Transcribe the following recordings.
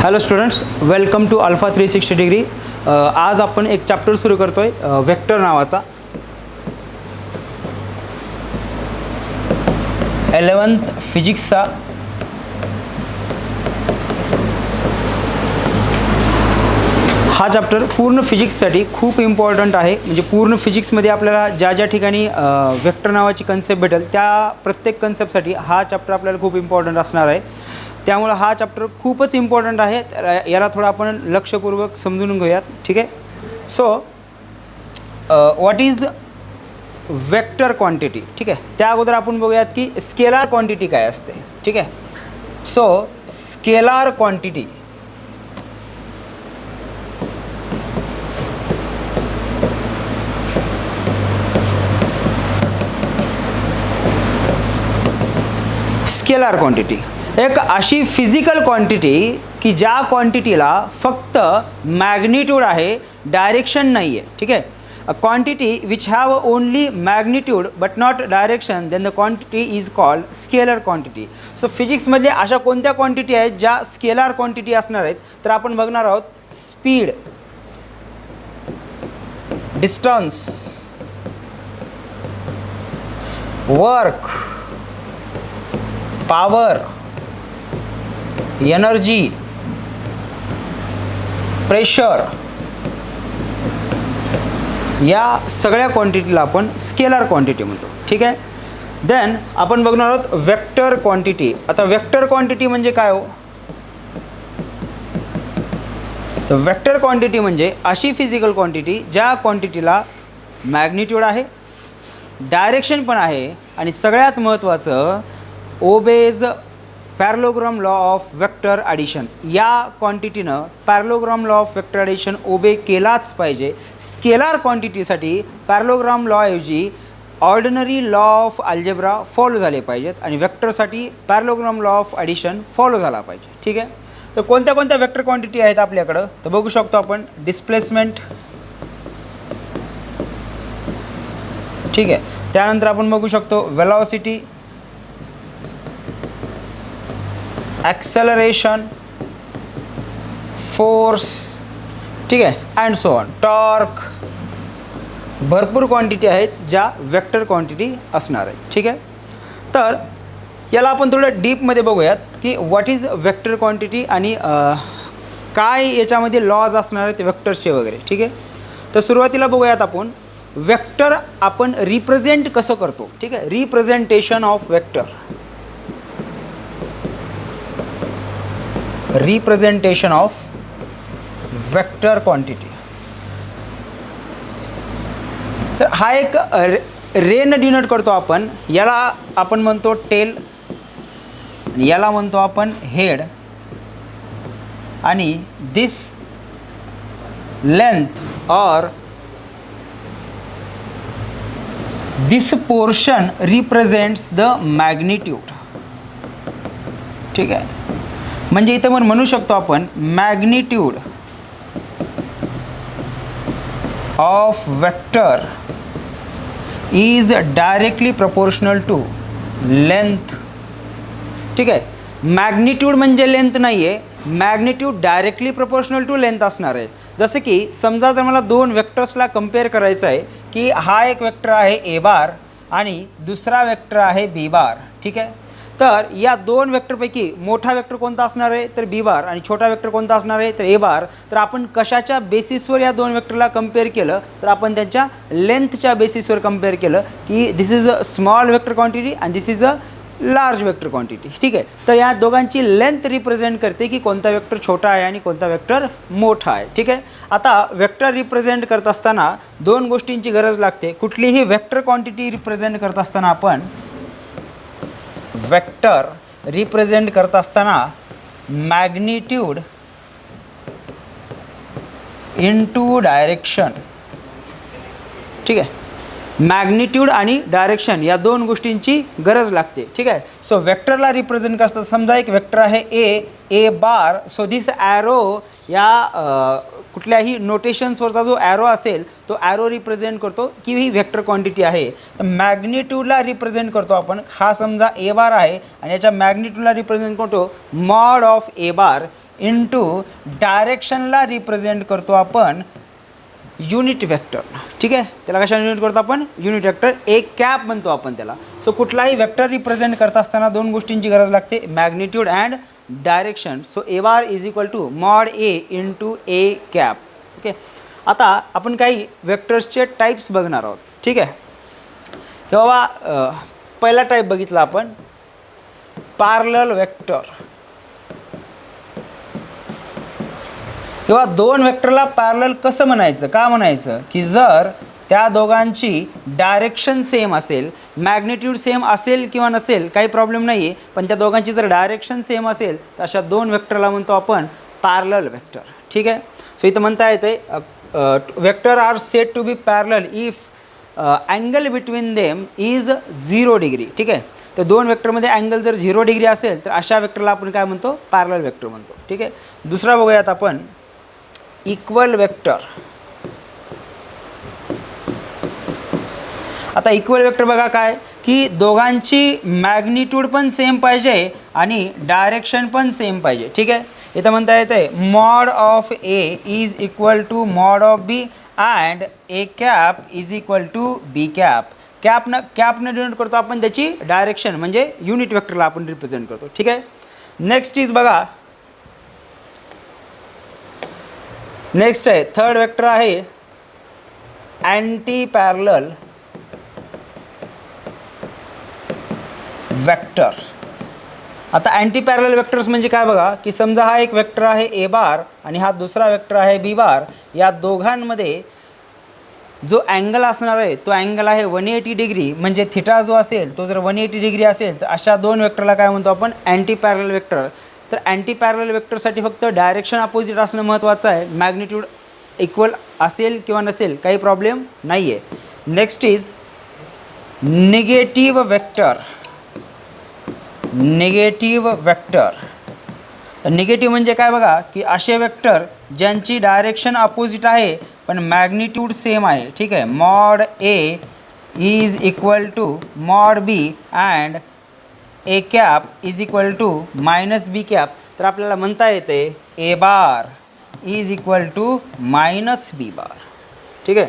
Hello students, welcome to alpha 360 degree. आज आपण एक चॅप्टर सुरू करतोय वेक्टर नावाचा. 11th फिजिक्सचा हा चॅप्टर पूर्ण फिजिक्ससाठी खूप इम्पॉर्टंट आहे. म्हणजे पूर्ण फिजिक्समध्ये आपल्याला ज्या ज्या ठिकाणी वेक्टर नावाची कन्सेप्ट भेटेल त्या प्रत्येक कन्सेप्टसाठी हा चॅप्टर आपल्याला खूप इम्पॉर्टंट असणार आहे. त्यामुळे हा चॅप्टर खूपच इम्पॉर्टंट आहे. याला थोडं आपण लक्षपूर्वक समजून घेऊयात. ठीक आहे. So what is vector quantity. ठीक आहे. त्या अगोदर आपण बघूयात की स्केलार क्वांटिटी काय असते. ठीक आहे. So scalar quantity scalar quantity एक अशी फिजिकल क्वांटिटी की ज्या क्वांटिटीला फक्त मॅग्निट्यूड आहे, डायरेक्शन नाही आहे. ठीक आहे. A quantity which have only magnitude but not direction, then the quantity is called scalar quantity. So फिजिक्समधल्या अशा कोणत्या क्वांटिटी आहेत ज्या स्केलार क्वांटिटी असणार आहेत, तर आपण बघणार आहोत speed, distance, work, power, energy, pressure, या सगळ्या क्वांटिटीला आपण स्केलर क्वांटिटी म्हणतो. ठीक आहे. देन आपण बघणार आहोत वेक्टर क्वांटिटी. आता वेक्टर क्वांटिटी म्हणजे काय हो? तर वेक्टर क्वांटिटी म्हणजे अशी फिजिकल क्वांटिटी ज्या क्वांटिटीला मॅग्निट्यूड आहे, डायरेक्शन पण आहे आणि सगळ्यात महत्त्वाचं obeys parallelogram law of vector addition. या क्वांटिटीनं parallelogram law of vector addition obey केलाच पाहिजे. स्केलार क्वांटिटीसाठी पॅरलोग्राम लॉऐवजी ordinary law of algebra follow झाले पाहिजेत आणि वेक्टरसाठी parallelogram law of addition follow झाला पाहिजे. ठीक आहे. तर कोणत्या कोणत्या वेक्टर क्वांटिटी आहेत आपल्याकडं तर बघू शकतो आपण. डिस्प्लेसमेंट. ठीक आहे. त्यानंतर आपण बघू शकतो वेलॉसिटी, ॲक्सेलरेशन, फोर्स. ठीक आहे. And so on. टॉर्क. भरपूर क्वांटिटी आहेत ज्या वेक्टर क्वांटिटी असणार आहेत. ठीक आहे. तर याला आपण थोडं डीपमध्ये बघूयात की व्हॉट इज वेक्टर क्वांटिटी आणि काय याच्यामध्ये लॉज असणार आहेत वेक्टर्सचे वगैरे. ठीक आहे. तर सुरुवातीला बघूयात आपण वेक्टर आपण रिप्रेझेंट कसं करतो. ठीक आहे. Representation of vector. Representation of vector quantity. तर हा एक रेन डिनोट करतो आपण. याला आपण म्हणतो टेल, याला म्हणतो आपण हेड, आणि दिस लेंथ और this portion represents the magnitude. ठीक आहे. म्हणजे इथं पण म्हणू शकतो आपण magnitude of vector is directly proportional to length. ठीक आहे. मॅग्निट्यूड म्हणजे लेंथ नाही आहे, magnitude directly proportional to length असणार आहे. जसं की समजा जर मला दोन वेक्टर्सला कम्पेअर करायचं आहे की हा एक वेक्टर आहे ए बार आणि दुसरा वेक्टर आहे बी बार. ठीक आहे. तर या दोन वेक्टरपैकी मोठा वेक्टर कोणता असणार आहे तर बी बार आणि छोटा वेक्टर कोणता असणार आहे तर ए बार. तर आपण कशाच्या बेसिसवर या दोन वेक्टरला कम्पेअर केलं तर आपण त्यांच्या लेंथच्या बेसिसवर कम्पेअर केलं की this is a small vector quantity and this is a large vector quantity. ठीक आहे. तर या दोघांची लेंथ रिप्रेझेंट करते की कोणता वेक्टर छोटा आहे आणि कोणता वेक्टर मोठा आहे. ठीक आहे. आता वेक्टर रिप्रेझेंट करत असताना दोन गोष्टींची गरज लागते. कुठलीही वेक्टर क्वांटिटी रिप्रेझेंट करत असताना आपण वेक्टर रिप्रेझेंट करत असताना मॅग्निट्यूड इंटू डायरेक्शन. ठीक आहे. मॅग्निट्यूड आणि डायरेक्शन या दोन गोष्टींची गरज लागते. ठीक आहे. सो वेक्टरला रिप्रेझेंट करतात. समजा एक वेक्टर आहे A bar. So this arrow या कुठल्याही नोटेशन्सवरचा जो ॲरो असेल तो ॲरो रिप्रेझेंट करतो की ही व्हेक्टर क्वांटिटी आहे. तर मॅग्निट्यूडला रिप्रेझेंट करतो आपण. हा समजा ए बार आहे आणि याच्या मॅग्निट्यूडला रिप्रेझेंट करतो mod of a bar into डायरेक्शनला रिप्रेझेंट करतो आपण युनिट वेक्टर. ठीक आहे, त्याला कशाने युनिट करतो आपण? Unit vector. ए कॅप म्हणतो आपण त्याला. सो कुठलाही वेक्टर रिप्रेझेंट करत असताना दोन गोष्टींची गरज लागते, magnitude and direction. So A bar is equal to mod A into A cap. Okay, आता आपण काही वेक्टर्सचे टाईप्स बघणार आहोत. ठीक आहे, तेव्हा पहिला टाईप बघितला आपण पॅरलल वेक्टर. किंवा दोन वेक्टरला पॅरलल कसं म्हणायचं, का म्हणायचं की जर त्या दोघांची डायरेक्शन सेम असेल, मॅग्निट्यूड सेम असेल किंवा नसेल काही प्रॉब्लेम नाही आहे, पण त्या दोघांची जर डायरेक्शन सेम असेल तर अशा दोन वेक्टरला म्हणतो आपण पॅरलल वेक्टर. ठीक आहे, सो इथं म्हणता येते vector are said to be parallel if angle between them is 0 degree. ठीक आहे, तर दोन वेक्टरमध्ये अँगल जर 0 डिग्री असेल तर अशा वेक्टरला आपण काय म्हणतो? पॅरलल वेक्टर म्हणतो. ठीक आहे, दुसरा बघूयात आपण इक्वल वेक्टर. आता इक्वल वेक्टर बघा काय की दोघांची मॅग्निट्यूड पण सेम पाहिजे आणि डायरेक्शन पण सेम पाहिजे. ठीक आहे, इथं म्हणता येते mod of a is equal to mod of b and A cap is equal to b cap. कॅपनं डिनोट करतो आपण त्याची डायरेक्शन, म्हणजे युनिट वेक्टरला आपण रिप्रेझेंट करतो. ठीक आहे, नेक्स्ट इज बघा, नेक्स्ट आहे थर्ड वेक्टर आहे अँटी पॅरलल वेक्टर. आता अँटी पॅरलल वेक्टर्स म्हणजे काय बघा की समजा हा एक वेक्टर आहे ए बार आणि हा दुसरा वेक्टर आहे बी बार. या दोघांमध्ये जो अँगल असणार आहे तो अँगल आहे 180 डिग्री, म्हणजे थिटा जो असेल तो जर 180 डिग्री असेल तर अशा दोन वेक्टरला काय म्हणतो आपण? Anti parallel vector. तर अँटी पॅरलल वेक्टरसाठी फक्त डायरेक्शन अपोजिट असणं महत्त्वाचं आहे. मॅग्निट्यूड इक्वल असेल किंवा नसेल काही प्रॉब्लेम नाही आहे. Next is negative vector. Negative vector, तर निगेटिव्ह म्हणजे काय बघा की असे वेक्टर ज्यांची डायरेक्शन अपोजिट आहे पण मॅग्निट्यूड सेम आहे. ठीक आहे, mod A is equal to mod B and A cap is equal to minus B cap. तर आपल्याला म्हणता येते A bar is equal to minus B bar. ठीक आहे,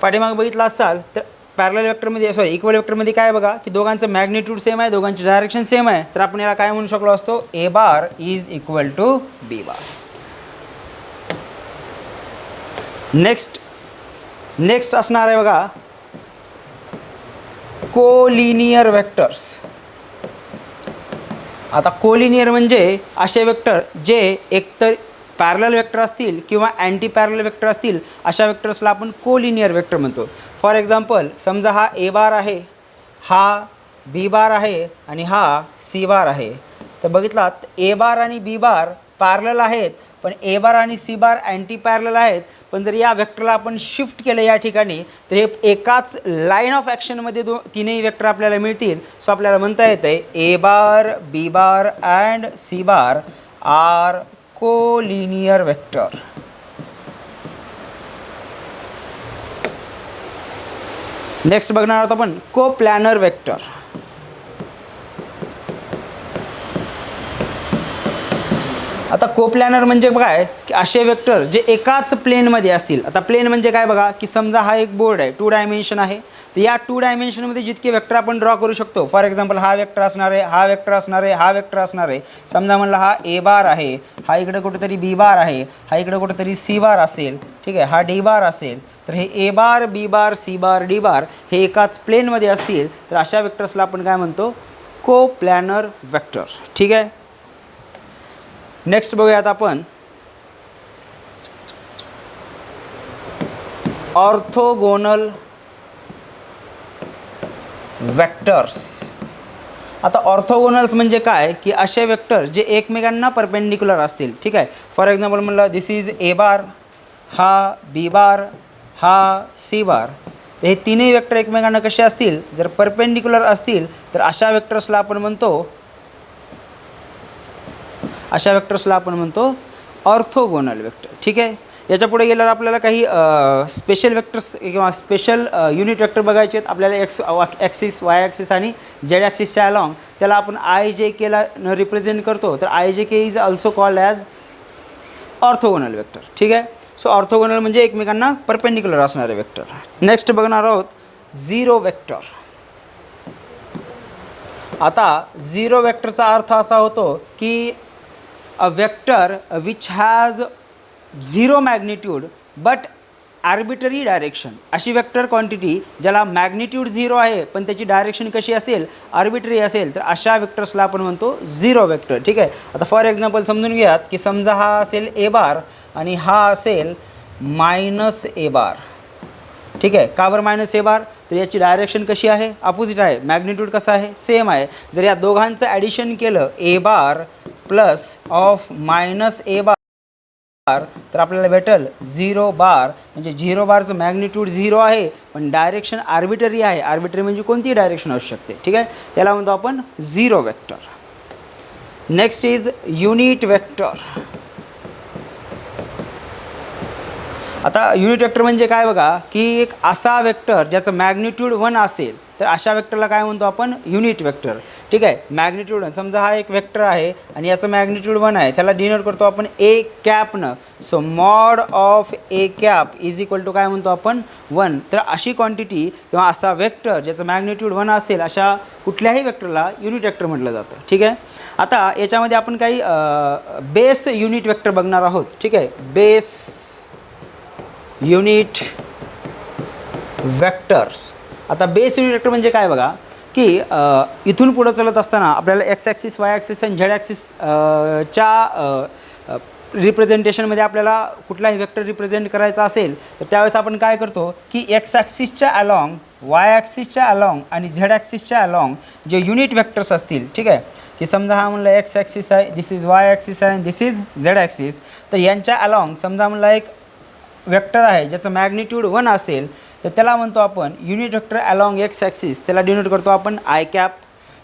पाठीमाग बघितला असाल तर पॅरलल वेक्टरमध्ये इक्वल वेक्टरमध्ये काय बघा की दोघांचं मॅग्निट्यूड सेम आहे, दोघांची डायरेक्शन सेम आहे, तर आपण याला काय म्हणू शकलो असतो? A bar is equal to B bar. Next असणार आहे बघा कोलिनियर वेक्टर्स. आता कोलिनियर म्हणजे असे वेक्टर जे एकतर पॅरलल वेक्टर असतील किंवा अँटी पॅरलल वेक्टर असतील, अशा वेक्टर्सला आपण कोलिनियर वेक्टर म्हणतो. फॉर एक्झाम्पल समजा हा ए बार आहे, हा बी बार आहे आणि हा सी बार आहे. तर बघितलात ए बार आणि बी बार पॅरलल आहेत, पण ए बार आणि सी बार अँटी पॅरलल आहेत. पण जर या वेक्टरला आपण शिफ्ट केलं या ठिकाणी तर हे एकाच लाईन ऑफ ॲक्शनमध्ये तीनही वेक्टर आपल्याला मिळतील. सो आपल्याला म्हणता येतं आहे A bar B bar and C bar are collinear vector. Next बघणार आहोत आपण कोप्लॅनर वेक्टर. आता कोप्लॅनर म्हणजे काय की असे वेक्टर जे एकाच प्लेनमध्ये असतील. आता प्लेन म्हणजे काय बघा की समजा हा एक बोर्ड आहे, 2 डायमेन्शन आहे. तर या 2 डायमेन्शनमध्ये जितके वेक्टर आपण ड्रॉ करू शकतो, फॉर एक्झाम्पल हा वेक्टर असणार आहे, हा वेक्टर असणार आहे, हा वेक्टर असणार आहे. समजा म्हणलं हा ए बार आहे, हा इकडे कुठेतरी बी बार आहे, हा इकडे कुठेतरी सी बार असेल. ठीक आहे, हा डी बार असेल. तर हे ए बार बी बार सी बार डी बार हे एकाच प्लेनमध्ये असतील तर अशा वेक्टर्सला आपण काय म्हणतो? Coplanar vector. ठीक आहे, नेक्स्ट बघूयात आपण ऑर्थोगोनल वेक्टर्स. आता ऑर्थोगोनल्स म्हणजे काय की असे वेक्टर जे एकमेकांना परपेंडिक्युलर असतील. ठीक आहे, फॉर एक्झाम्पल म्हणलं दिस इज ए बार, हा बी बार, हा सी बार. तर हे तिन्ही वेक्टर एकमेकांना कसे असतील? जर परपेंडिक्युलर असतील तर अशा वेक्टर्सला आपण म्हणतो ऑर्थोगोनल वेक्टर. ठीक आहे, याच्या पुढे गेल्यावर आपल्याला काही स्पेशल वेक्टर्स किंवा स्पेशल युनिट वेक्टर बघायचे आहेत आपल्याला. एक्स ॲक्सिस, वाय ॲक्सिस आणि झेड ॲक्सिसच्या अलॉंग त्याला आपण आय जे केला रिप्रेझेंट करतो. तर I J K is also called as orthogonal vector. ठीक आहे. सो ऑर्थोगोनल म्हणजे एकमेकांना परपेंडिक्युलर असणारे वेक्टर. नेक्स्ट बघणार आहोत झिरो वेक्टर. आता झिरो वेक्टरचा अर्थ असा होतो की a vector which has zero magnitude but arbitrary direction. अशी वेक्टर क्वांटिटी ज्याला मॅग्निट्यूड झिरो आहे पण त्याची डायरेक्शन कशी असेल, आर्बिटरी असेल, तर अशा वेक्टर्सला आपण म्हणतो झिरो वेक्टर. ठीक आहे. आता फॉर एक्झाम्पल समजून घ्यात की समजा हा असेल ए बार आणि हा असेल मायनस ए बार. ठीक आहे. का बरं मायनस ए बार? तर याची डायरेक्शन कशी आहे, अपोजिट आहे. मॅग्निट्यूड कसं आहे, सेम आहे. जर या दोघांचं ॲडिशन केलं ए बार प्लस ऑफ मायनस ए बार तर आपल्याला भेटेल झिरो बार. म्हणजे झिरो बारचं मॅग्निट्यूड झिरो आहे पण डायरेक्शन आर्बिटरी आहे. आर्बिटरी म्हणजे कोणतीही डायरेक्शन असू शकते. ठीक आहे. याला म्हणतो आपण zero vector. Next is unit vector. आता युनिट वेक्टर म्हणजे काय बघा की एक असा वेक्टर ज्याचं मॅग्निट्यूड 1 असेल तर अशा वेक्टरला काय म्हणतो आपण, युनिट वेक्टर. ठीक आहे. मॅग्निट्यूड समजा हा एक वेक्टर आहे आणि याचं मॅग्निट्यूड 1 आहे, त्याला डिनोट करतो आपण ए कॅपनं. So mod of A cap is equal to काय म्हणतो आपण 1. तर अशी क्वांटिटी किंवा असा वेक्टर ज्याचं मॅग्निट्यूड 1 असेल अशा कुठल्याही वेक्टरला युनिट वेक्टर म्हटलं जातं. ठीक आहे. आता याच्यामध्ये आपण काही बेस युनिट वेक्टर बघणार आहोत. ठीक आहे. Base unit vectors. आता बेस युनिट वेक्टर म्हणजे काय बघा की इथून पुढं चलत असताना आपल्याला एक्स ॲक्सिस, वाय ॲक्सिस आणि झेड ॲक्सिस च्या रिप्रेझेंटेशनमध्ये आपल्याला कुठलाही वेक्टर रिप्रेझेंट करायचा असेल तर त्यावेळेस आपण काय करतो की एक्स ॲक्सिसच्या अलॉंग, वाय ॲक्सिसच्या अलॉंग आणि झेड ॲक्सिसच्या अलॉंग जे युनिट वेक्टर्स असतील. ठीक आहे. की समजा हा म्हणलं एक्स ॲक्सिस आहे, दिस इज वाय ॲक्सिस आहे, दिस इज झेड ॲक्सिस. तर यांच्या अलॉंग समजा म्हणला एक वेक्टर आहे ज्याचं मॅग्निट्यूड 1 असेल तर त्याला म्हणतो आपण unit vector along X axis, त्याला डिनोट करतो आपण I cap.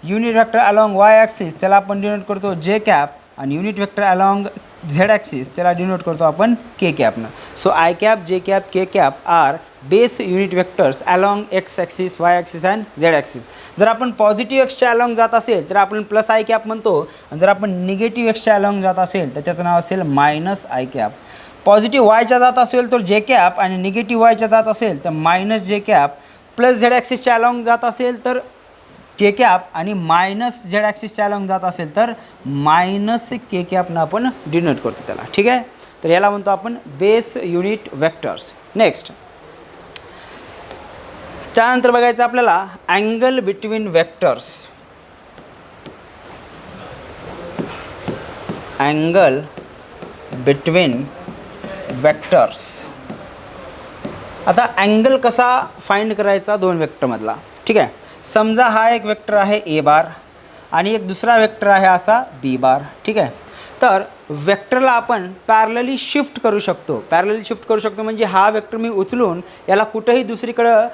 Unit vector along Y axis त्याला आपण डिनोट करतो जे कॅप. आणि unit vector along Z axis त्याला डिनोट करतो आपण के कॅपनं. So I cap, J cap, K cap are base unit vectors along X axis, Y axis and Z axis. जर आपण पॉझिटिव्ह एक्सच्या अलॉंग जात असेल तर आपण प्लस आय कॅप म्हणतो आणि जर आपण निगेटिव्ह एक्सच्या अलॉंग जात असेल तर त्याचं नाव असेल मायनस आय कॅप. पॉझिटिव्ह वायच्या जात असेल तर जे कॅप आणि निगेटिव्ह वायच्या जात असेल तर minus J cap. Plus Z ॲक्सिसच्या अलॉंग जात असेल तर के कॅप आणि मायनस झेड ॲक्सिसच्या अलॉंग जात असेल तर मायनस के कॅपनं आपण डिनोट करतो त्याला. ठीक आहे. तर याला म्हणतो आपण बेस युनिट वेक्टर्स. नेक्स्ट त्यानंतर बघायचं आपल्याला angle between vectors. Angle between vectors. आता अँगल कसा फाइंड करायचा दोन वेक्टरमधला. ठीक आहे. समजा हा एक वेक्टर आहे ए बार आणि एक दुसरा वेक्टर आहे असा बी बार. ठीक आहे. तर वेक्टरला आपण पॅरलली शिफ्ट करू शकतो. पॅरलली शिफ्ट करू शकतो म्हणजे हा वेक्टर मी उचलून याला कुठेही दुसरीकडं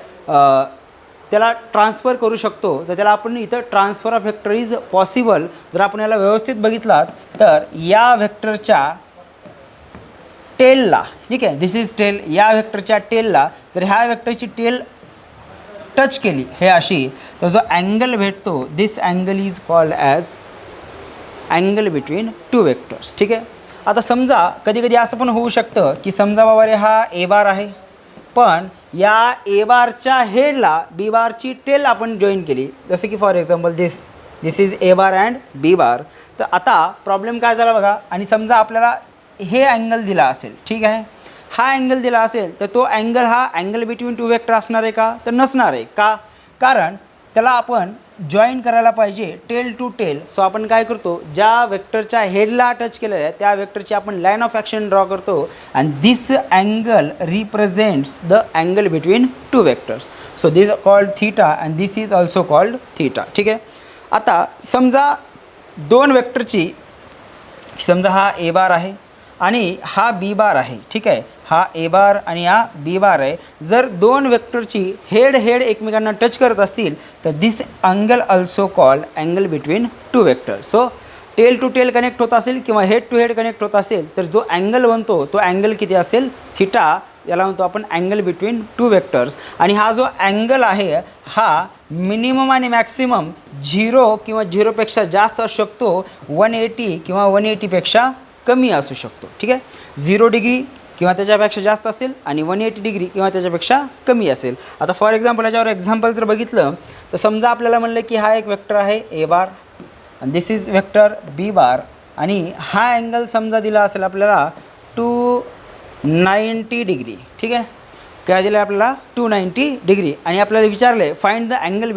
त्याला ट्रान्सफर करू शकतो. तर त्याला आपण इथं transfer of vector is possible. जर आपण याला व्यवस्थित बघितलात तर या वेक्टरच्या टेलला, ठीक आहे, दिस इज टेल, या वेक्टरच्या टेलला जर ह्या वेक्टरची टेल टच केली हे अशी तर जो अँगल भेटतो this angle is called as angle between two vectors. ठीक आहे. आता समजा कधी कधी असं पण होऊ शकतं की समजा बाबा रे हा ए बार आहे पण या ए बारच्या हेडला बी बारची टेल आपण जॉईन केली. जसं की for example this is A bar and B bar. तर आता प्रॉब्लेम काय झाला बघा. आणि समजा आपल्याला हे अँगल दिला असेल. ठीक आहे. हा अँगल दिला असेल तर तो अँगल हा अँगल बिटवीन टू वेक्टर असणार आहे का, तर नसणार आहे. का, कारण त्याला आपण जॉईन करायला पाहिजे टेल टू टेल. सो आपण काय करतो, ज्या वेक्टरच्या हेडला टच केलेलं आहे त्या वेक्टरची आपण लाईन ऑफ ॲक्शन ड्रॉ करतो and this angle represents the angle between two vectors. So this called theta and this is also called theta. ठीक आहे. आता समजा दोन वेक्टरची, समजा हा ए बार आहे आणि हा बी बार आहे. ठीक आहे. हा ए बार आणि हा बी बार आहे. जर दोन वेक्टरची हेड एकमेकांना टच करत असतील तर this angle also called angle between two vector. So tail to tail connect होत असेल किंवा हेड टू हेड कनेक्ट होत असेल तर जो अँगल बनतो तो अँगल किती असेल, थिटा. याला म्हणतो आपण अँगल बिटवीन टू वेक्टर्स. आणि हा जो अँगल आहे हा मिनिमम आणि मॅक्सिमम 0 किंवा 0पेक्षा जास्त असू शकतो, 180 किंवा 180पेक्षा कमी असू शकतो. ठीक आहे. 0 डिग्री किंवा त्याच्यापेक्षा जास्त असेल आणि 180 डिग्री किंवा त्याच्यापेक्षा कमी असेल. आता फॉर एक्झाम्पल याच्यावर एक्झाम्पल जर बघितलं तर समजा आपल्याला म्हणलं की हा एक वेक्टर आहे ए बार आणि दिस इज वेक्टर बी बार आणि हा अँगल समजा दिला असेल आपल्याला 290 डिग्री. ठीक आहे. काय दिलं आपल्याला 290 डिग्री आणि आपल्याला विचारलं आहे फाइंड द अँगल